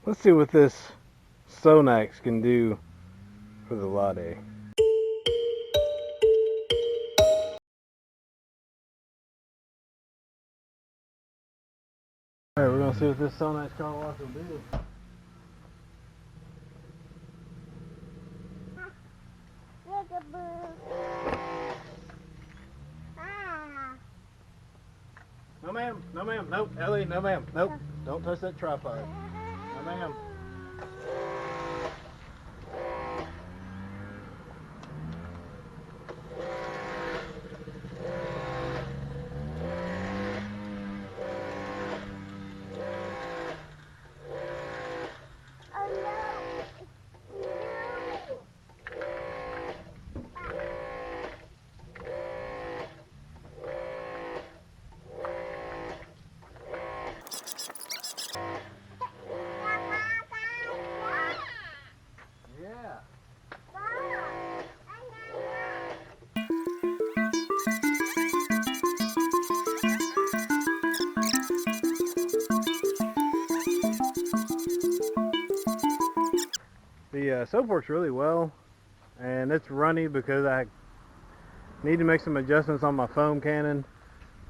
Let's see what this SONAX can do for the Lade. Alright, we're gonna see what this SONAX car wash will do. No ma'am, no ma'am, nope, Ellie, no ma'am, nope. Don't touch that tripod. No ma'am. The soap works really well, and it's runny because I need to make some adjustments on my foam cannon.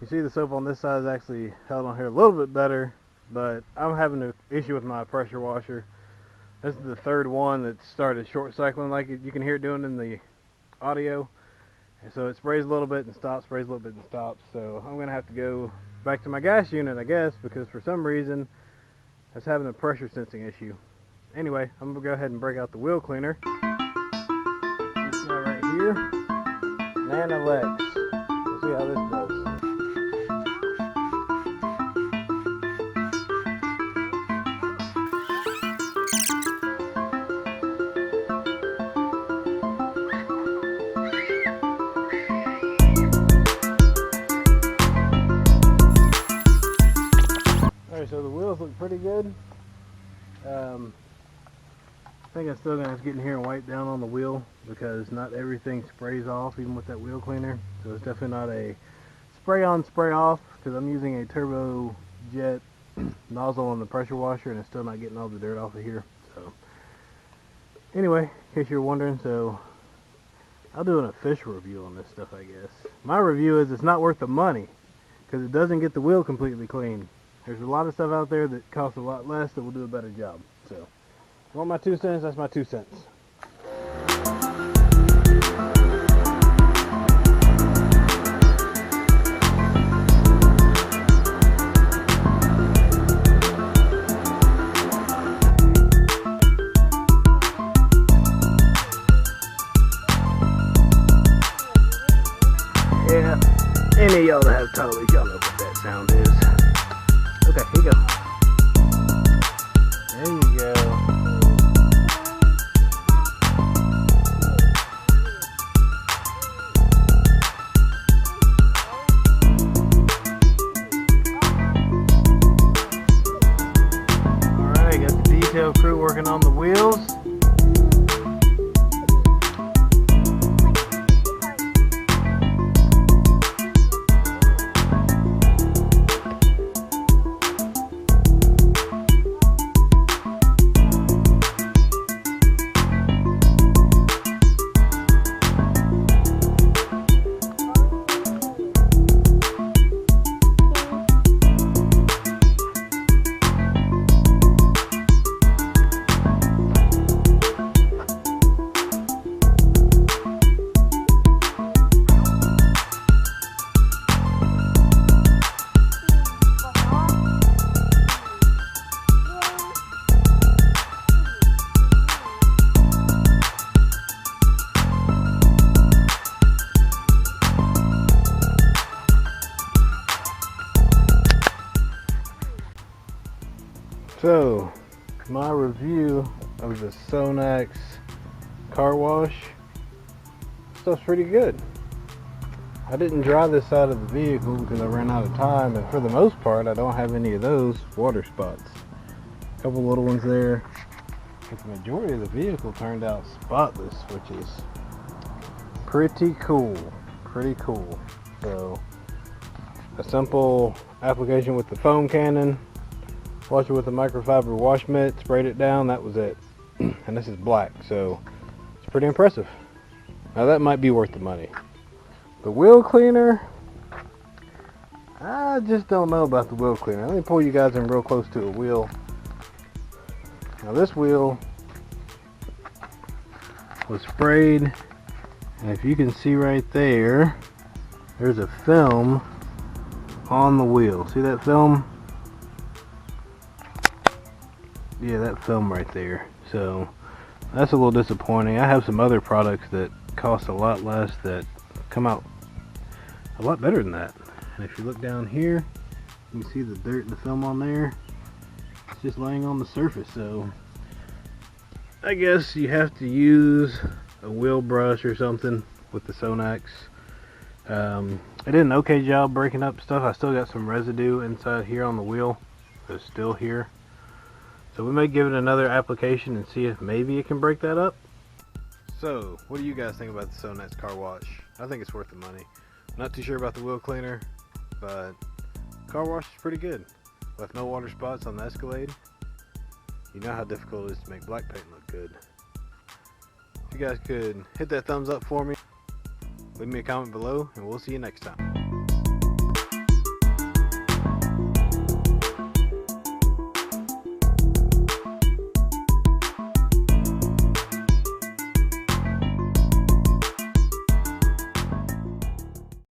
You see the soap on this side is actually held on here a little bit better, but I'm having an issue with my pressure washer. This is the third one that started short cycling like you can hear it doing in the audio. And so it sprays a little bit and stops, sprays a little bit and stops. So I'm going to have to go back to my gas unit, I guess, because for some reason it's having a pressure sensing issue. Anyway, I'm going to go ahead and break out the wheel cleaner. This guy right here, NANOLEX. We'll see how this goes. Alright, so the wheels look pretty good. I think I'm still going to have to get in here and wipe down on the wheel because not everything sprays off even with that wheel cleaner. So it's definitely not a spray on spray off because I'm using a turbo jet nozzle on the pressure washer and it's still not getting all the dirt off of here. So anyway, in case you're wondering, so I'll do an official review on this stuff, I guess. My review is it's not worth the money because it doesn't get the wheel completely clean. There's a lot of stuff out there that costs a lot less that will do a better job. So, if you want my 2 cents, that's my 2 cents. Yeah, any of y'all that have toes, y'all know what that sound is. Okay, here you go. There you go. Alright, got the detail crew working on the wheels. So, my review of the SONAX car wash, stuff's pretty good. I didn't dry this side of the vehicle because I ran out of time, and for the most part I don't have any of those water spots. A couple little ones there, but the majority of the vehicle turned out spotless, which is pretty cool. So, a simple application with the foam cannon Washed it with a microfiber wash mitt, sprayed it down, that was it. And this is black, so it's pretty impressive. Now that might be worth the money. The wheel cleaner, I just don't know about the wheel cleaner. Let me pull you guys in real close to a wheel. Now this wheel was sprayed, and if you can see right there, there's a film on the wheel. See that film? Yeah, that film right there. So that's a little disappointing. I have some other products that cost a lot less that come out a lot better than that. And if you look down here, you can see the dirt and the film on there. It's just laying on the surface. So I guess you have to use a wheel brush or something with the SONAX. I did an okay job breaking up stuff. I still got some residue inside here on the wheel. It's still here. So we may give it another application and see if maybe it can break that up. So, what do you guys think about the SONAX car wash? I think it's worth the money. Not too sure about the wheel cleaner, but car wash is pretty good. Left no water spots on the Escalade. You know how difficult it is to make black paint look good. If you guys could hit that thumbs up for me, leave me a comment below, and we'll see you next time.